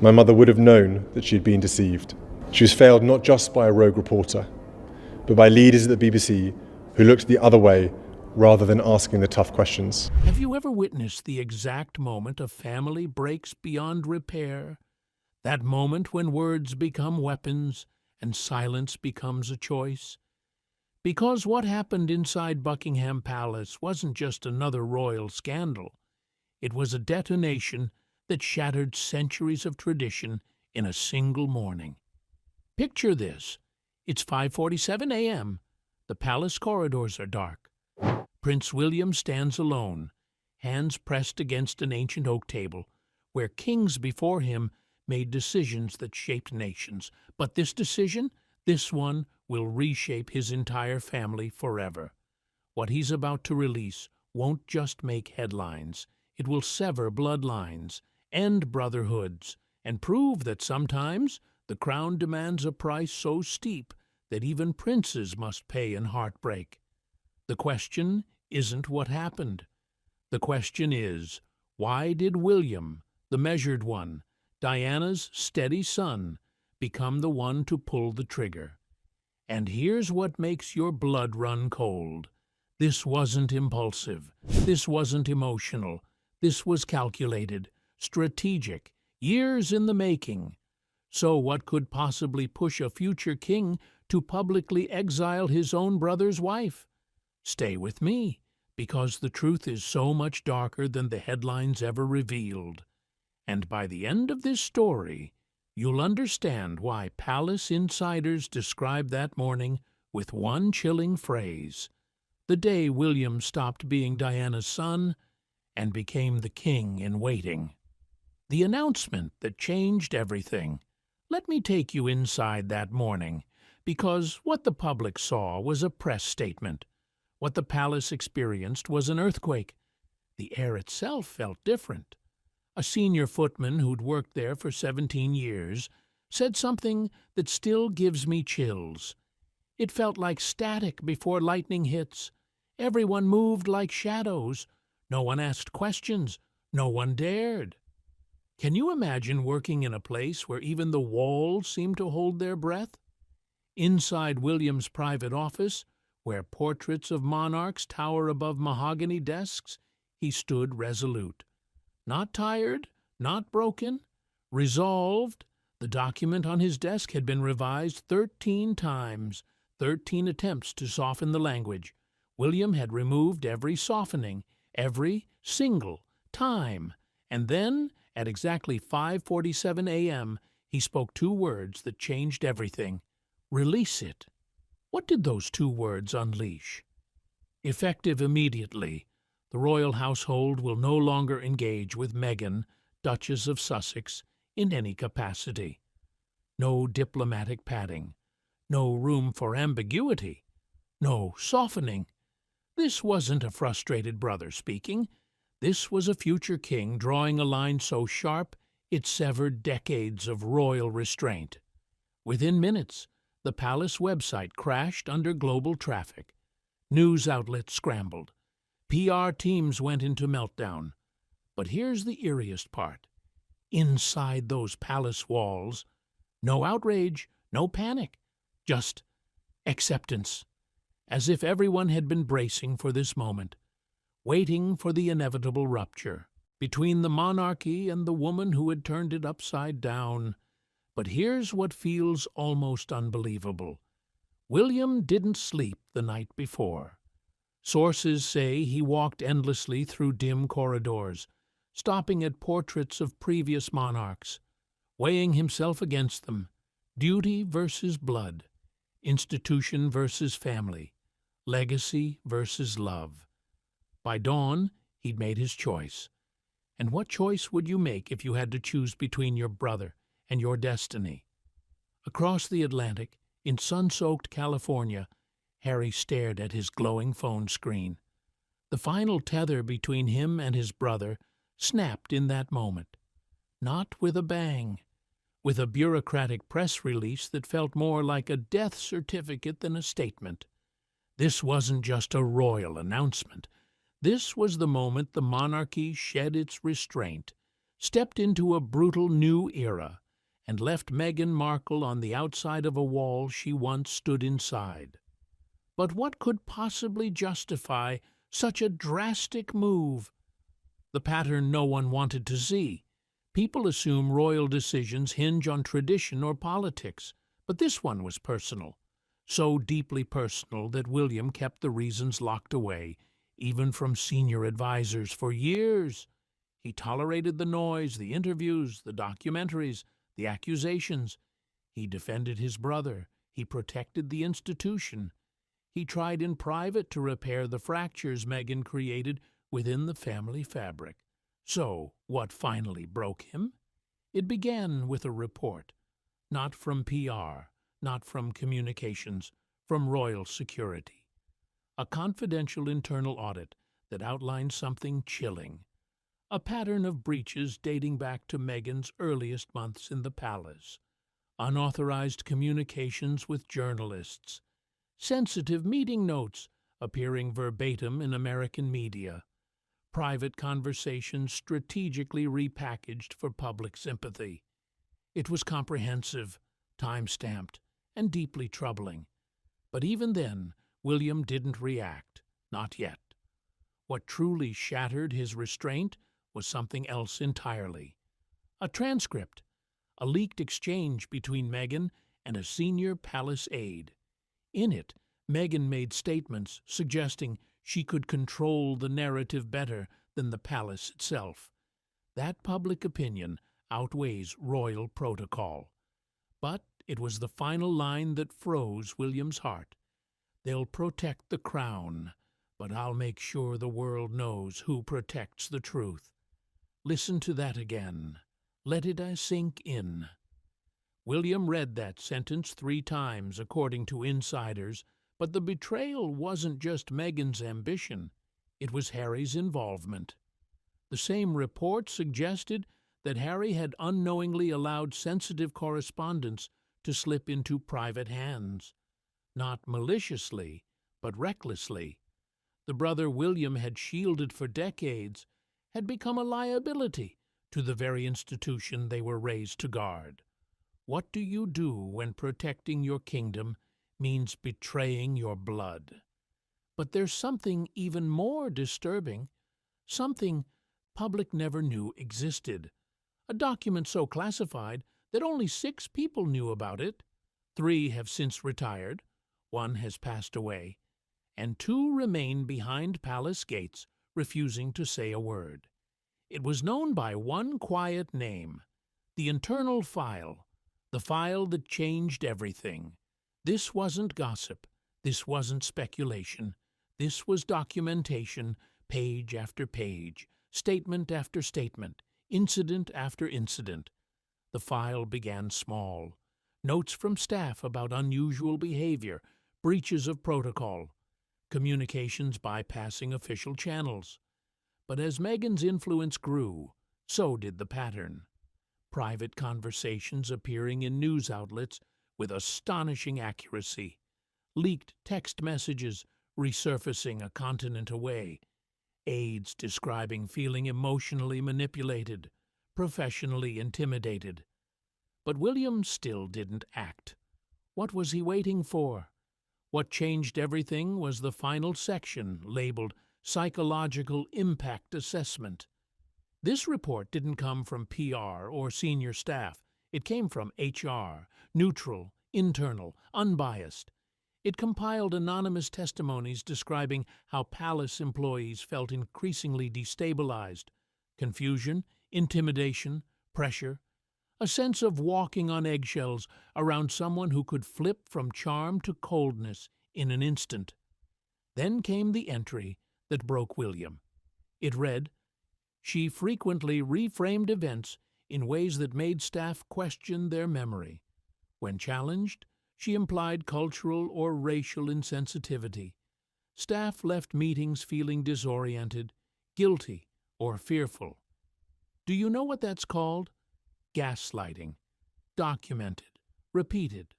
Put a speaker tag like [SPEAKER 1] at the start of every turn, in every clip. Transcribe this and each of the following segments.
[SPEAKER 1] My mother would have known that she had been deceived. She was failed not just by a rogue reporter, but by leaders at the BBC who looked the other way rather than asking the tough questions.
[SPEAKER 2] Have you ever witnessed the exact moment a family breaks beyond repair? That moment when words become weapons and silence becomes a choice? Because what happened inside Buckingham Palace wasn't just another royal scandal. It was a detonation that shattered centuries of tradition in a single morning. Picture this. It's 5:47 a.m. The palace corridors are dark. Prince William stands alone, hands pressed against an ancient oak table, where kings before him made decisions that shaped nations. But this decision, this one, will reshape his entire family forever. What he's about to release won't just make headlines. It will sever bloodlines, end brotherhoods, and prove that sometimes the crown demands a price so steep that even princes must pay in heartbreak. The question isn't what happened. The question is, why did William, the measured one, Diana's steady son, become the one to pull the trigger? And here's what makes your blood run cold. This wasn't impulsive. This wasn't emotional. This was calculated, strategic, years in the making. So what could possibly push a future king to publicly exile his own brother's wife? Stay with me, because the truth is so much darker than the headlines ever revealed. And by the end of this story, you'll understand why palace insiders describe that morning with one chilling phrase: the day William stopped being Diana's son and became the king in waiting. The announcement that changed everything. Let me take you inside that morning, because what the public saw was a press statement. What the palace experienced was an earthquake. The air itself felt different. A senior footman who'd worked there for 17 years said something that still gives me chills. It felt like static before lightning hits. Everyone moved like shadows. No one asked questions. No one dared. Can you imagine working in a place where even the walls seem to hold their breath? Inside William's private office, where portraits of monarchs tower above mahogany desks, he stood resolute. Not tired, not broken, resolved. The document on his desk had been revised 13 times, 13 attempts to soften the language. William had removed every softening, every single time. And then, at exactly 5:47 a.m., he spoke 2 words that changed everything. Release it. What did those 2 words unleash? Effective immediately, the royal household will no longer engage with Meghan, Duchess of Sussex, in any capacity. No diplomatic padding. No room for ambiguity. No softening. This wasn't a frustrated brother speaking. This was a future king drawing a line so sharp it severed decades of royal restraint. Within minutes, the palace website crashed under global traffic. News outlets scrambled. PR teams went into meltdown. But here's the eeriest part. Inside those palace walls, no outrage, no panic, just acceptance, as if everyone had been bracing for this moment, waiting for the inevitable rupture between the monarchy and the woman who had turned it upside down. But here's what feels almost unbelievable. William didn't sleep the night before. Sources say he walked endlessly through dim corridors, stopping at portraits of previous monarchs, weighing himself against them, duty versus blood, institution versus family, legacy versus love. By dawn, he'd made his choice. And what choice would you make if you had to choose between your brother and your destiny? Across the Atlantic, in sun-soaked California, Harry stared at his glowing phone screen. The final tether between him and his brother snapped in that moment. Not with a bang, with a bureaucratic press release that felt more like a death certificate than a statement. This wasn't just a royal announcement. This was the moment the monarchy shed its restraint, stepped into a brutal new era and left Meghan Markle on the outside of a wall she once stood inside. But what could possibly justify such a drastic move? The pattern no one wanted to see. People assume royal decisions hinge on tradition or politics, but this one was personal, so deeply personal that William kept the reasons locked away, even from senior advisors, for years. He tolerated the noise, the interviews, the documentaries, the accusations. He defended his brother. He protected the institution. He tried in private to repair the fractures Meghan created within the family fabric. So, what finally broke him? It began with a report, not from PR, not from communications, from royal security. A confidential internal audit that outlined something chilling. A pattern of breaches dating back to Meghan's earliest months in the palace. Unauthorized communications with journalists. Sensitive meeting notes appearing verbatim in American media. Private conversations strategically repackaged for public sympathy. It was comprehensive, time-stamped, and deeply troubling. But even then, William didn't react, not yet. What truly shattered his restraint was something else entirely. A transcript, a leaked exchange between Meghan and a senior palace aide. In it, Meghan made statements suggesting she could control the narrative better than the palace itself. That public opinion outweighs royal protocol. But it was the final line that froze William's heart. They'll protect the crown, but I'll make sure the world knows who protects the truth. Listen to that again. Let it sink in. William read that sentence 3 times, according to insiders, but the betrayal wasn't just Meghan's ambition. It was Harry's involvement. The same report suggested that Harry had unknowingly allowed sensitive correspondence to slip into private hands. Not maliciously, but recklessly. The brother William had shielded for decades had become a liability to the very institution they were raised to guard. What do you do when protecting your kingdom means betraying your blood? But there's something even more disturbing, something public never knew existed. A document so classified that only 6 people knew about it. 3 have since retired, 1 has passed away, and 2 remain behind palace gates, refusing to say a word. It was known by one quiet name, the internal file, the file that changed everything. This wasn't gossip. This wasn't speculation. This was documentation, page after page, statement after statement, incident after incident. The file began small. Notes from staff about unusual behavior, breaches of protocol, communications bypassing official channels. But as Meghan's influence grew, so did the pattern. Private conversations appearing in news outlets with astonishing accuracy. Leaked text messages resurfacing a continent away. Aides describing feeling emotionally manipulated, professionally intimidated. But William still didn't act. What was he waiting for? What changed everything was the final section labeled Psychological Impact Assessment. This report didn't come from PR or senior staff. It came from HR, neutral, internal, unbiased. It compiled anonymous testimonies describing how palace employees felt increasingly destabilized, confusion, intimidation, pressure, a sense of walking on eggshells around someone who could flip from charm to coldness in an instant. Then came the entry that broke William. It read, "She frequently reframed events in ways that made staff question their memory. When challenged, she implied cultural or racial insensitivity. Staff left meetings feeling disoriented, guilty, or fearful. Do you know what that's called? Gaslighting. Documented. Repeated."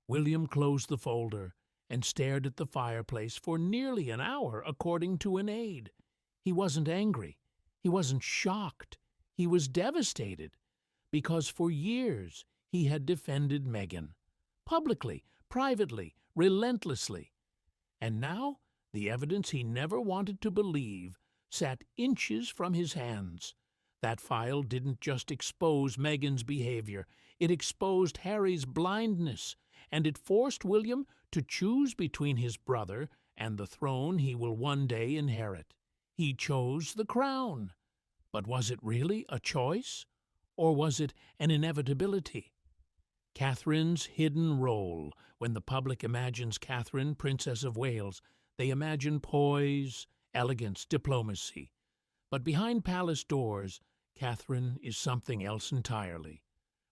[SPEAKER 2] William closed the folder and stared at the fireplace for nearly an hour, according to an aide. He wasn't angry. He wasn't shocked. He was devastated because for years he had defended Meghan, publicly, privately, relentlessly. And now the evidence he never wanted to believe sat inches from his hands. That file didn't just expose Meghan's behavior, it exposed Harry's blindness, and it forced William to choose between his brother and the throne he will one day inherit. He chose the crown. But was it really a choice? Or was it an inevitability? Catherine's hidden role. When the public imagines Catherine, Princess of Wales, they imagine poise, elegance, diplomacy. But behind palace doors, Catherine is something else entirely.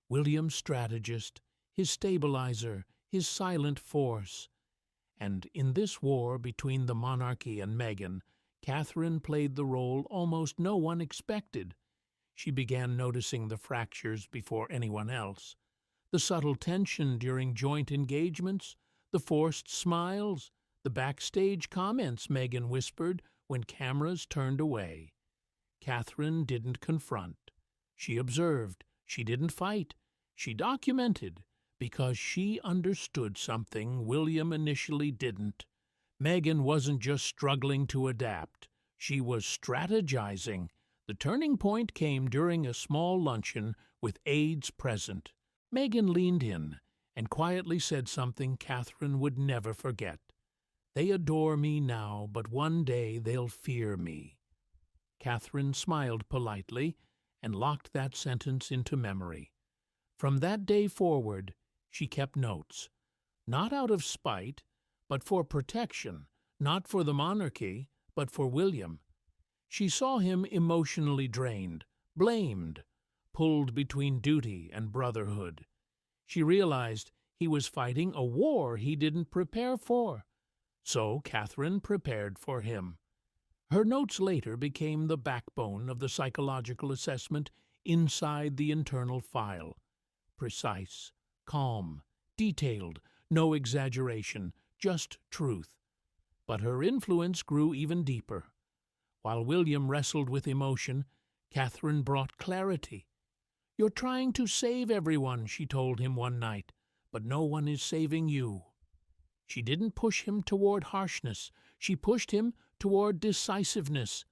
[SPEAKER 2] William's strategist, his stabilizer, his silent force. And in this war between the monarchy and Meghan, Catherine played the role almost no one expected. She began noticing the fractures before anyone else, the subtle tension during joint engagements, the forced smiles, the backstage comments Meghan whispered when cameras turned away. Catherine didn't confront. She observed. She didn't fight. She documented, because she understood something William initially didn't. Meghan wasn't just struggling to adapt. She was strategizing. The turning point came during a small luncheon with aides present. Meghan leaned in and quietly said something Catherine would never forget. "They adore me now, but one day they'll fear me." Catherine smiled politely and locked that sentence into memory. From that day forward, she kept notes, not out of spite, but for protection, not for the monarchy, but for William. She saw him emotionally drained, blamed, pulled between duty and brotherhood. She realized he was fighting a war he didn't prepare for. So Catherine prepared for him. Her notes later became the backbone of the psychological assessment inside the internal file. Precise, calm, detailed, no exaggeration, just truth. But her influence grew even deeper. While William wrestled with emotion, Catherine brought clarity. "You're trying to save everyone," she told him one night, "but no one is saving you." She didn't push him toward harshness. She pushed him toward decisiveness.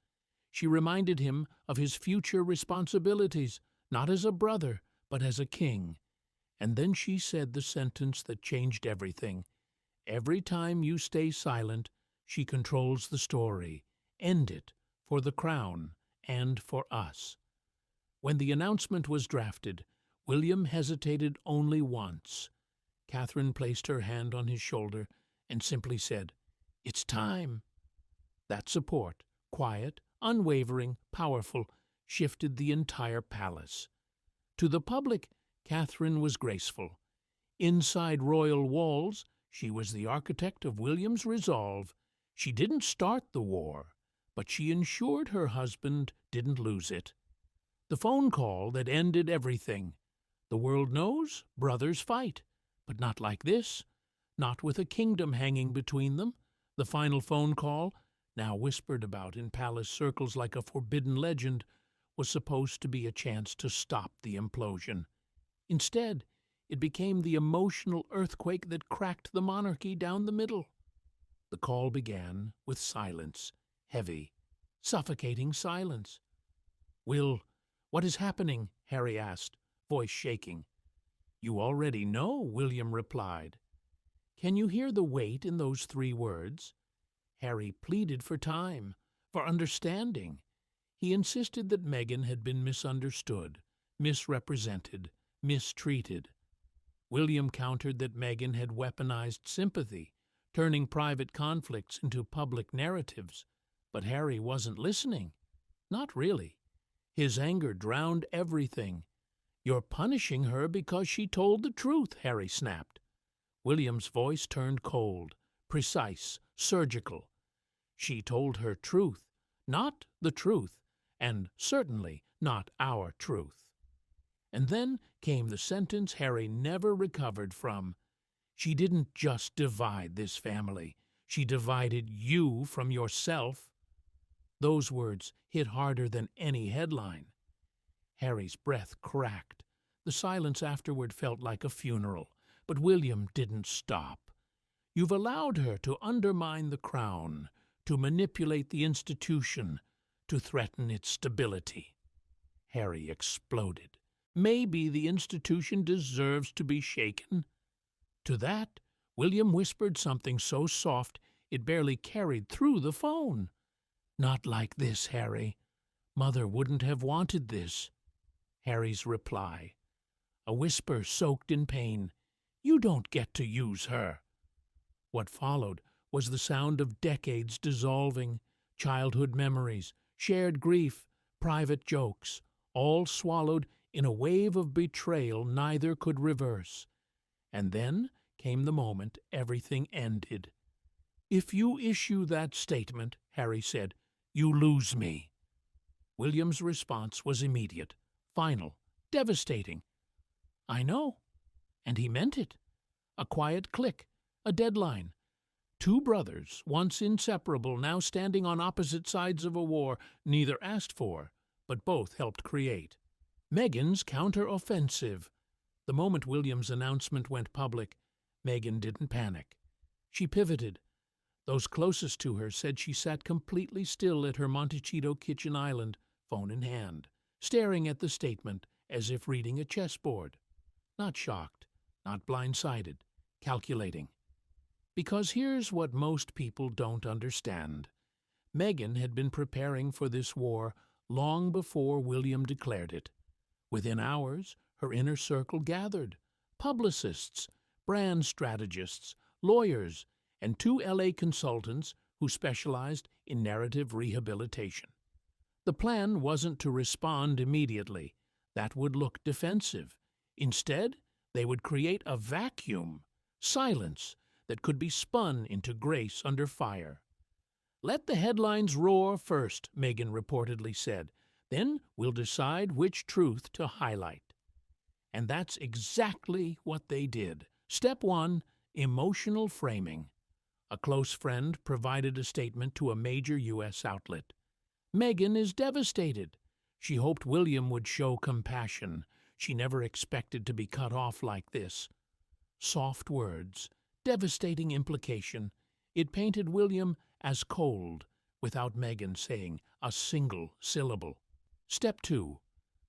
[SPEAKER 2] She reminded him of his future responsibilities, not as a brother, but as a king. And then she said the sentence that changed everything. "Every time you stay silent, she controls the story. End it, for the crown and for us." When the announcement was drafted, William hesitated only once. Catherine placed her hand on his shoulder and simply said, "It's time." That support, quiet, unwavering, powerful, shifted the entire palace. To the public, Catherine was graceful. Inside royal walls, she was the architect of William's resolve. She didn't start the war, but she ensured her husband didn't lose it. The phone call that ended everything. The world knows brothers fight, but not like this, not with a kingdom hanging between them. The final phone call, now whispered about in palace circles like a forbidden legend, was supposed to be a chance to stop the implosion. Instead, it became the emotional earthquake that cracked the monarchy down the middle. The call began with silence, heavy, suffocating silence. "Will, what is happening?" Harry asked, voice shaking. "You already know," William replied. Can you hear the weight in those 3 words? Harry pleaded for time, for understanding. He insisted that Meghan had been misunderstood, misrepresented, mistreated. William countered that Meghan had weaponized sympathy, turning private conflicts into public narratives. But Harry wasn't listening. Not really. His anger drowned everything. "You're punishing her because she told the truth," Harry snapped. William's voice turned cold, precise, surgical. "She told her truth, not the truth, and certainly not our truth." And then came the sentence Harry never recovered from. "She didn't just divide this family. She divided you from yourself." Those words hit harder than any headline. Harry's breath cracked. The silence afterward felt like a funeral, but William didn't stop. "You've allowed her to undermine the crown, to manipulate the institution, to threaten its stability." Harry exploded. "Maybe the institution deserves to be shaken." To that, William whispered something so soft it barely carried through the phone. "Not like this, Harry. Mother wouldn't have wanted this." Harry's reply, a whisper soaked in pain, "You don't get to use her." What followed was the sound of decades dissolving, childhood memories, shared grief, private jokes, all swallowed in a wave of betrayal neither could reverse. And then came the moment everything ended. "If you issue that statement," Harry said, "you lose me." William's response was immediate, final, devastating. "I know." And he meant it. A quiet click, a deadline. Two brothers, once inseparable, now standing on opposite sides of a war neither asked for, but both helped create. Meghan's counteroffensive. The moment William's announcement went public, Meghan didn't panic. She pivoted. Those closest to her said she sat completely still at her Montecito kitchen island, phone in hand, staring at the statement as if reading a chessboard. Not shocked, not blindsided, calculating. Because here's what most people don't understand. Meghan had been preparing for this war long before William declared it. Within hours, her inner circle gathered. Publicists, brand strategists, lawyers, and 2 LA consultants who specialized in narrative rehabilitation. The plan wasn't to respond immediately. That would look defensive. Instead, they would create a vacuum, silence, that could be spun into grace under fire. "Let the headlines roar first," Meghan reportedly said. "Then we'll decide which truth to highlight." And that's exactly what they did. Step 1, emotional framing. A close friend provided a statement to a major U.S. outlet. "Meghan is devastated. She hoped William would show compassion. She never expected to be cut off like this." Soft words, devastating implication. It painted William as cold, without Meghan saying a single syllable. Step 2,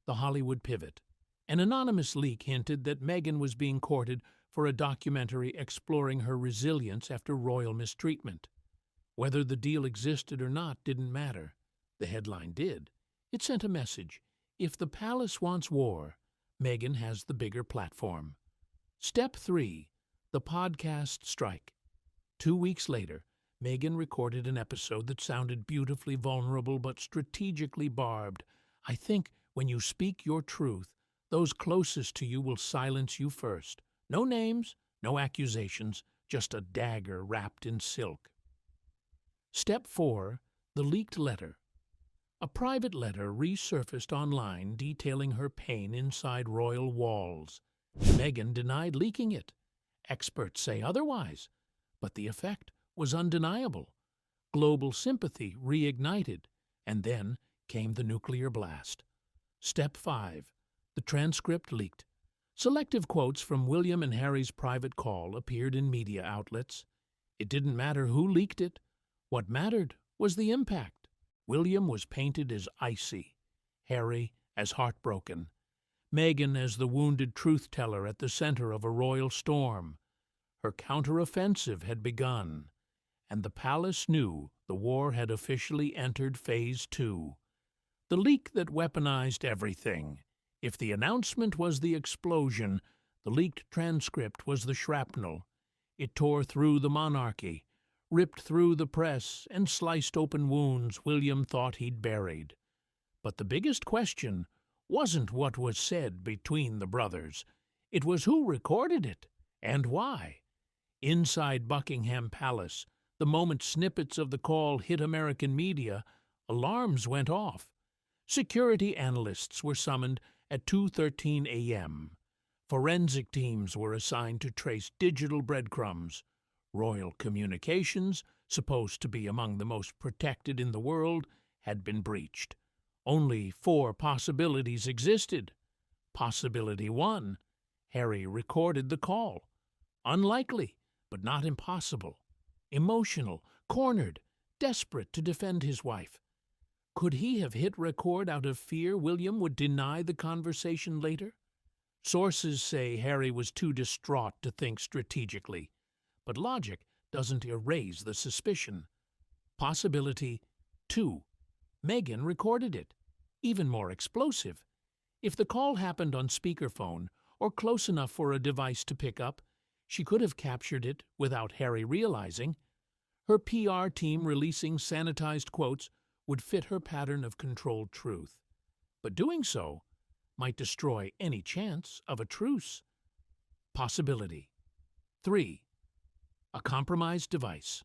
[SPEAKER 2] the Hollywood pivot. An anonymous leak hinted that Meghan was being courted for a documentary exploring her resilience after royal mistreatment. Whether the deal existed or not didn't matter. The headline did. It sent a message. If the palace wants war, Meghan has the bigger platform. Step 3, the podcast strike. 2 weeks later, Meghan recorded an episode that sounded beautifully vulnerable but strategically barbed. "I think when you speak your truth, those closest to you will silence you first. No names, no accusations, just a dagger wrapped in silk." Step 4, the leaked letter. A private letter resurfaced online detailing her pain inside royal walls. Meghan denied leaking it. Experts say otherwise, but the effect was undeniable. Global sympathy reignited, and then came the nuclear blast. Step 5, the transcript leaked. Selective quotes from William and Harry's private call appeared in media outlets. It didn't matter who leaked it. What mattered was the impact. William was painted as icy, Harry as heartbroken, Meghan as the wounded truth-teller at the center of a royal storm. Her counteroffensive had begun, and the palace knew the war had officially entered Phase 2. The leak that weaponized everything. If the announcement was the explosion, the leaked transcript was the shrapnel. It tore through the monarchy, ripped through the press, and sliced open wounds William thought he'd buried. But the biggest question wasn't what was said between the brothers. It was who recorded it, and why. Inside Buckingham Palace, the moment snippets of the call hit American media, alarms went off. Security analysts were summoned at 2:13 a.m. Forensic teams were assigned to trace digital breadcrumbs. Royal communications, supposed to be among the most protected in the world, had been breached. Only 4 possibilities existed. Possibility 1, Harry recorded the call. Unlikely, but not impossible. Emotional, cornered, desperate to defend his wife. Could he have hit record out of fear William would deny the conversation later? Sources say Harry was too distraught to think strategically, but logic doesn't erase the suspicion. Possibility 2. Meghan recorded it. Even more explosive. If the call happened on speakerphone or close enough for a device to pick up, she could have captured it without Harry realizing. Her PR team releasing sanitized quotes would fit her pattern of controlled truth. But doing so might destroy any chance of a truce. Possibility 3. A compromised device.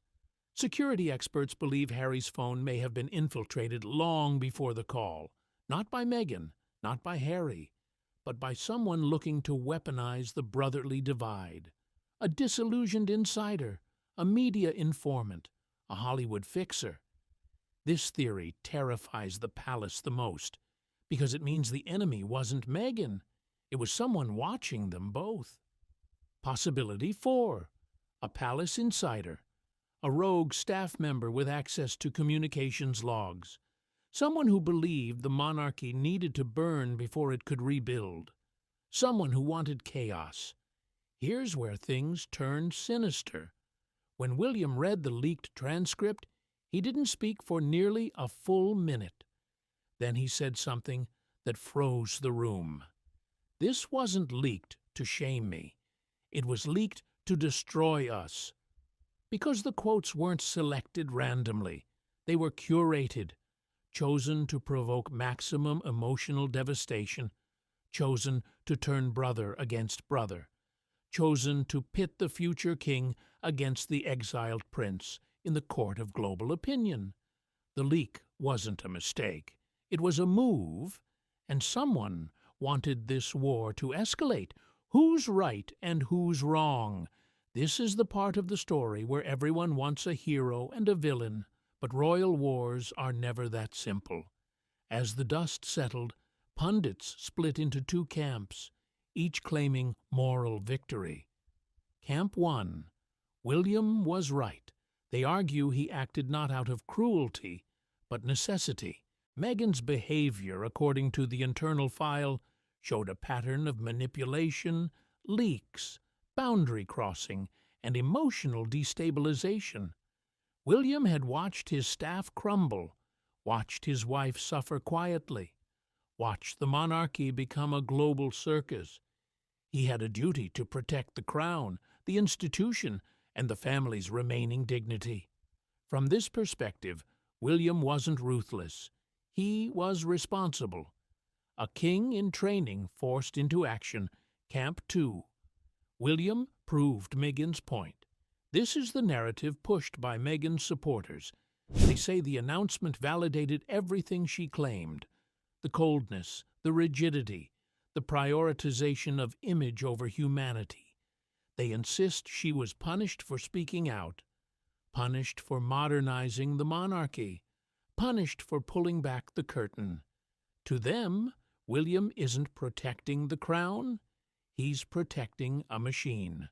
[SPEAKER 2] Security experts believe Harry's phone may have been infiltrated long before the call, not by Meghan, not by Harry, but by someone looking to weaponize the brotherly divide. A disillusioned insider, a media informant, a Hollywood fixer. This theory terrifies the palace the most, because it means the enemy wasn't Meghan. It was someone watching them both. Possibility 4. A palace insider. A rogue staff member with access to communications logs. Someone who believed the monarchy needed to burn before it could rebuild. Someone who wanted chaos. Here's where things turned sinister. When William read the leaked transcript, he didn't speak for nearly a full minute. Then he said something that froze the room. This wasn't leaked to shame me. It was leaked to destroy us. Because the quotes weren't selected randomly. They were curated, chosen to provoke maximum emotional devastation, chosen to turn brother against brother, chosen to pit the future king against the exiled prince in the court of global opinion. The leak wasn't a mistake. It was a move, and someone wanted this war to escalate. Who's right and who's wrong? This is the part of the story where everyone wants a hero and a villain, but royal wars are never that simple. As the dust settled, pundits split into 2 camps, each claiming moral victory. Camp 1. William was right. They argue he acted not out of cruelty, but necessity. Meghan's behavior, according to the internal file, showed a pattern of manipulation, leaks, boundary crossing, and emotional destabilization. William had watched his staff crumble, watched his wife suffer quietly, watched the monarchy become a global circus. He had a duty to protect the crown, the institution, and the family's remaining dignity. From this perspective, William wasn't ruthless. He was responsible. A king in training forced into action. Camp 2. William proved Meghan's point. This is the narrative pushed by Meghan's supporters. They say the announcement validated everything she claimed. The coldness, the rigidity, the prioritization of image over humanity. They insist she was punished for speaking out, punished for modernizing the monarchy, punished for pulling back the curtain. To them, William isn't protecting the crown, he's protecting a machine.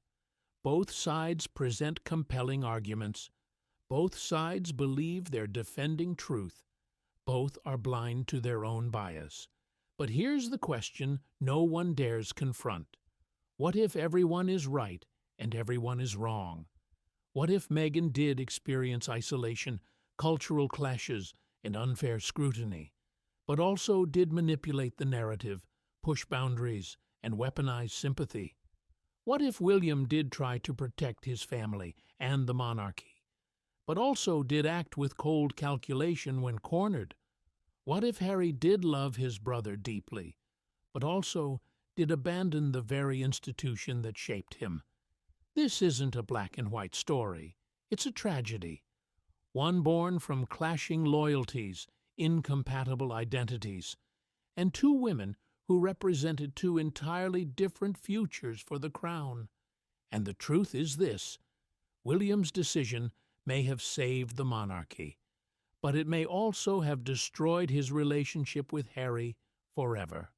[SPEAKER 2] Both sides present compelling arguments. Both sides believe they're defending truth. Both are blind to their own bias. But here's the question no one dares confront. What if everyone is right and everyone is wrong? What if Meghan did experience isolation, cultural clashes, and unfair scrutiny, but also did manipulate the narrative, push boundaries, and weaponize sympathy? What if William did try to protect his family and the monarchy, but also did act with cold calculation when cornered? What if Harry did love his brother deeply, but also did abandon the very institution that shaped him? This isn't a black and white story. It's a tragedy, one born from clashing loyalties, incompatible identities, and 2 women who represented 2 entirely different futures for the crown. And the truth is this: William's decision may have saved the monarchy, but it may also have destroyed his relationship with Harry forever.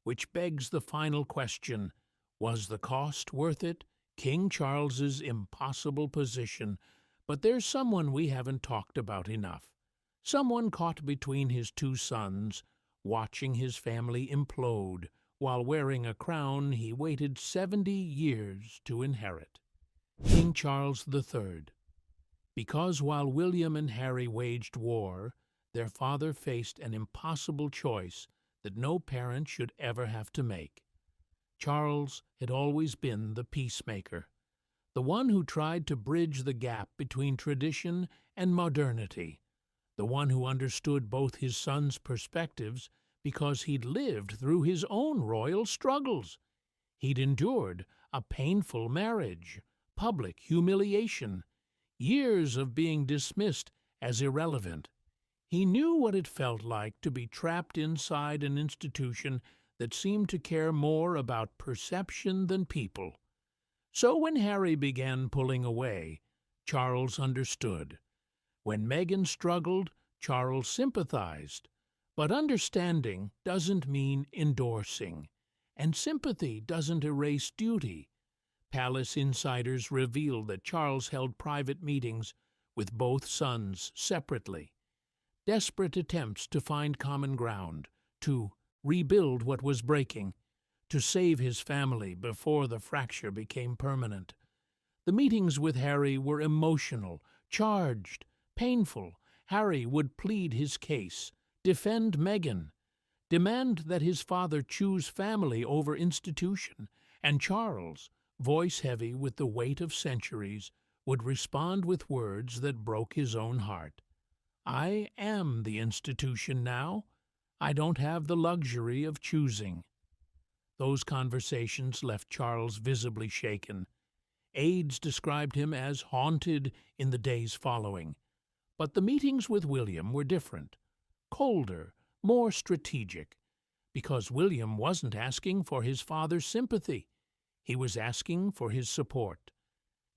[SPEAKER 2] Which begs the final question, was the cost worth it? King Charles's impossible position. But there's someone we haven't talked about enough. Someone caught between his two sons, watching his family implode, while wearing a crown he waited 70 years to inherit. King Charles III. Because while William and Harry waged war, their father faced an impossible choice that no parent should ever have to make. Charles had always been the peacemaker, the one who tried to bridge the gap between tradition and modernity, the one who understood both his sons' perspectives because he'd lived through his own royal struggles. He'd endured a painful marriage, public humiliation, years of being dismissed as irrelevant. He knew what it felt like to be trapped inside an institution that seemed to care more about perception than people. So when Harry began pulling away, Charles understood. When Meghan struggled, Charles sympathized. But understanding doesn't mean endorsing, and sympathy doesn't erase duty. Palace insiders revealed that Charles held private meetings with both sons separately. Desperate attempts to find common ground, to rebuild what was breaking, to save his family before the fracture became permanent. The meetings with Harry were emotional, charged, painful. Harry would plead his case, defend Meghan, demand that his father choose family over institution, and Charles, voice-heavy with the weight of centuries, would respond with words that broke his own heart. I am the institution now. I don't have the luxury of choosing. Those conversations left Charles visibly shaken. Aides described him as haunted in the days following. But the meetings with William were different, colder, more strategic, because William wasn't asking for his father's sympathy. He was asking for his support.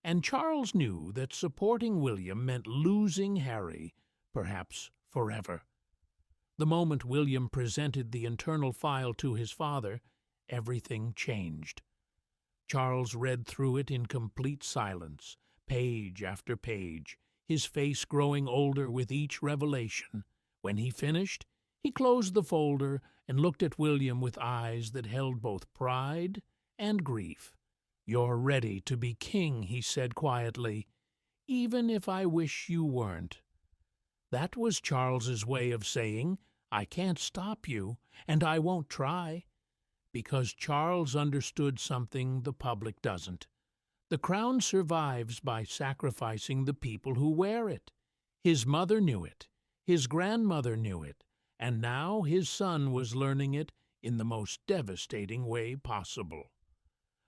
[SPEAKER 2] And Charles knew that supporting William meant losing Harry, perhaps forever. The moment William presented the internal file to his father, everything changed. Charles read through it in complete silence, page after page, his face growing older with each revelation. When he finished, he closed the folder and looked at William with eyes that held both pride and grief. "You're ready to be king," he said quietly, "even if I wish you weren't." That was Charles's way of saying, I can't stop you, and I won't try. Because Charles understood something the public doesn't. The crown survives by sacrificing the people who wear it. His mother knew it, his grandmother knew it, and now his son was learning it in the most devastating way possible.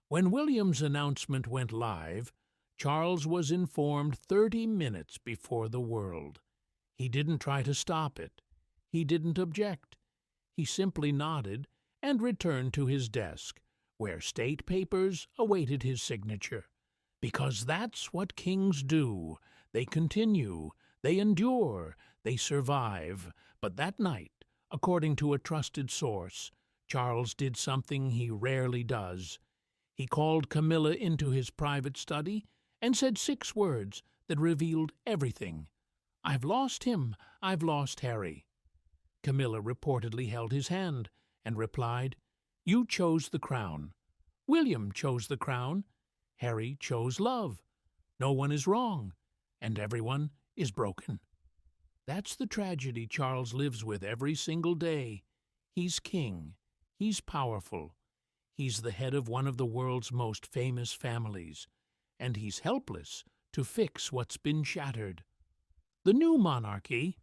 [SPEAKER 2] When William's announcement went live, Charles was informed 30 minutes before the world. He didn't try to stop it. He didn't object. He simply nodded and returned to his desk, where state papers awaited his signature. Because that's what kings do. They continue, they endure, they survive. But that night, according to a trusted source, Charles did something he rarely does. He called Camilla into his private study and said 6 words that revealed everything. "I've lost him. I've lost Harry." Camilla reportedly held his hand and replied, "You chose the crown. William chose the crown. Harry chose love. No one is wrong, and everyone is broken." That's the tragedy Charles lives with every single day. He's king. He's powerful. He's the head of one of the world's most famous families, and he's helpless to fix what's been shattered. The new monarchy.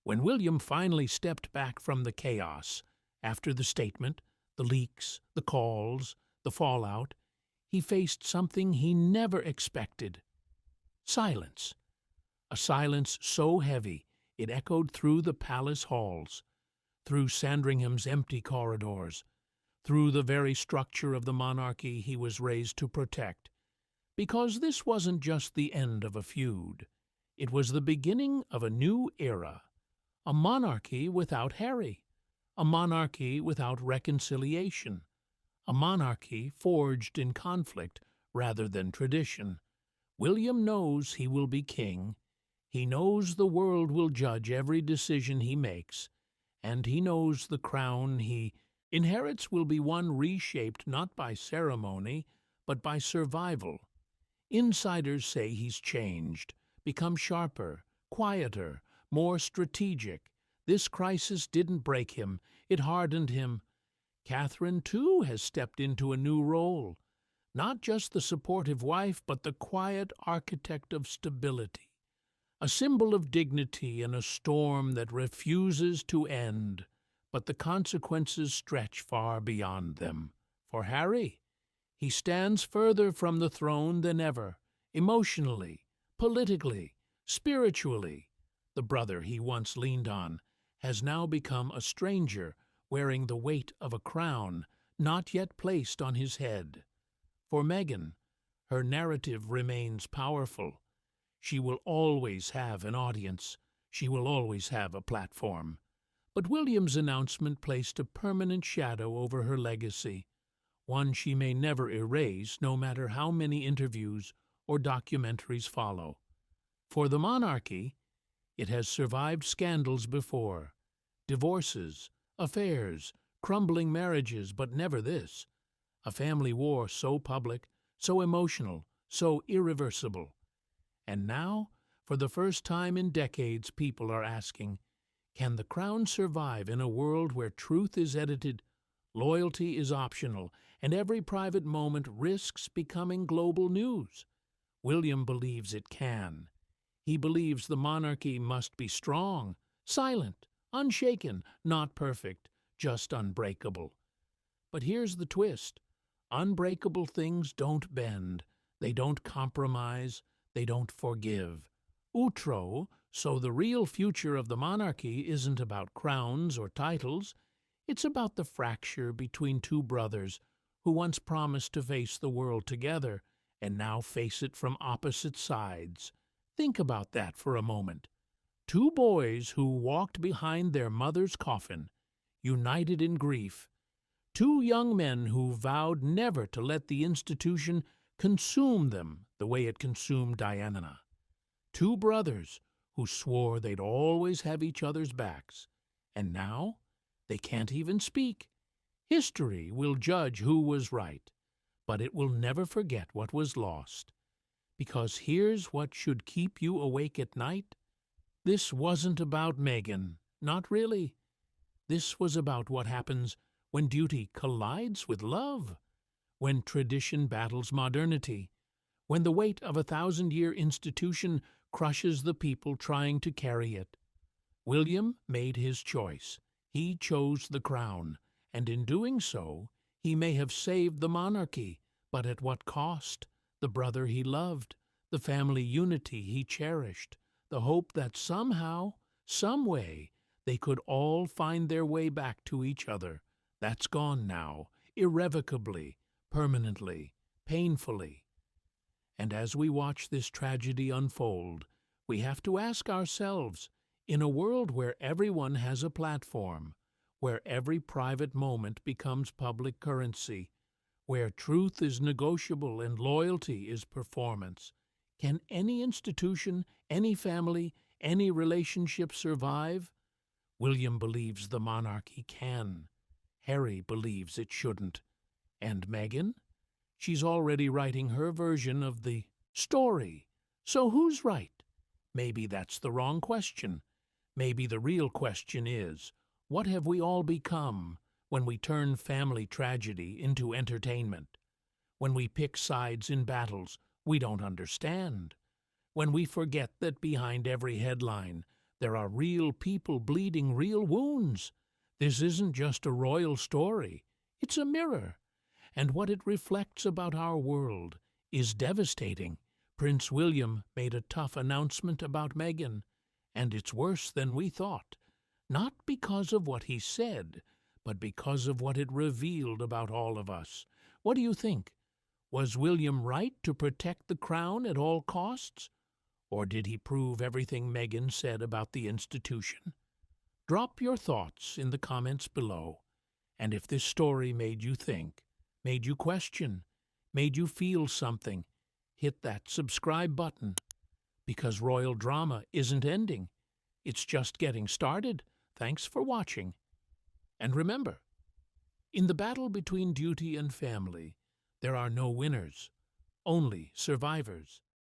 [SPEAKER 2] When William finally stepped back from the chaos, after the statement, the leaks, the calls, the fallout, he faced something he never expected. Silence. A silence so heavy it echoed through the palace halls, through Sandringham's empty corridors, through the very structure of the monarchy he was raised to protect. Because this wasn't just the end of a feud. It was the beginning of a new era, a monarchy without Harry, a monarchy without reconciliation, a monarchy forged in conflict rather than tradition. William knows he will be king. He knows the world will judge every decision he makes, and he knows the crown he inherits will be one reshaped not by ceremony, but by survival. Insiders say he's changed, become sharper, quieter, more strategic. This crisis didn't break him, it hardened him. Catherine, too, has stepped into a new role, not just the supportive wife, but the quiet architect of stability, a symbol of dignity in a storm that refuses to end, but the consequences stretch far beyond them. For Harry, he stands further from the throne than ever, emotionally, politically, spiritually. The brother he once leaned on has now become a stranger, wearing the weight of a crown not yet placed on his head. For Meghan, her narrative remains powerful. She will always have an audience. She will always have a platform. But William's announcement placed a permanent shadow over her legacy, one she may never erase, no matter how many interviews or documentaries follow. For the monarchy, it has survived scandals before, divorces, affairs, crumbling marriages, but never this, a family war so public, so emotional, so irreversible. And now, for the first time in decades, people are asking, can the crown survive in a world where truth is edited, loyalty is optional, and every private moment risks becoming global news? William believes it can. He believes the monarchy must be strong, silent, unshaken, not perfect, just unbreakable. But here's the twist. Unbreakable things don't bend, they don't compromise, they don't forgive. Outro, so the real future of the monarchy isn't about crowns or titles, it's about the fracture between two brothers who once promised to face the world together and now face it from opposite sides. Think about that for a moment. Two boys who walked behind their mother's coffin, united in grief. Two young men who vowed never to let the institution consume them the way it consumed Diana. Two brothers who swore they'd always have each other's backs, and now they can't even speak. History will judge who was right, but it will never forget what was lost. Because here's what should keep you awake at night. This wasn't about Meghan, not really. This was about what happens when duty collides with love, when tradition battles modernity, when the weight of a 1,000-year institution crushes the people trying to carry it. William made his choice. He chose the crown, and in doing so, he may have saved the monarchy, but at what cost? The brother he loved, the family unity he cherished, the hope that somehow, some way, they could all find their way back to each other. That's gone now, irrevocably, permanently, painfully. And as we watch this tragedy unfold, we have to ask ourselves, in a world where everyone has a platform, where every private moment becomes public currency, where truth is negotiable and loyalty is performance, can any institution, any family, any relationship survive? William believes the monarchy can. Harry believes it shouldn't. And Meghan? She's already writing her version of the story. So who's right? Maybe that's the wrong question. Maybe the real question is, what have we all become when we turn family tragedy into entertainment? When we pick sides in battles we don't understand? When we forget that behind every headline there are real people bleeding real wounds? This isn't just a royal story, it's a mirror. And what it reflects about our world is devastating. Prince William made a tough announcement about Meghan, and it's worse than we thought. Not because of what he said, but because of what it revealed about all of us. What do you think? Was William right to protect the crown at all costs? Or did he prove everything Meghan said about the institution? Drop your thoughts in the comments below. And if this story made you think, made you question, made you feel something, hit that subscribe button. Because royal drama isn't ending. It's just getting started. Thanks for watching. And remember, in the battle between duty and family, there are no winners, only survivors.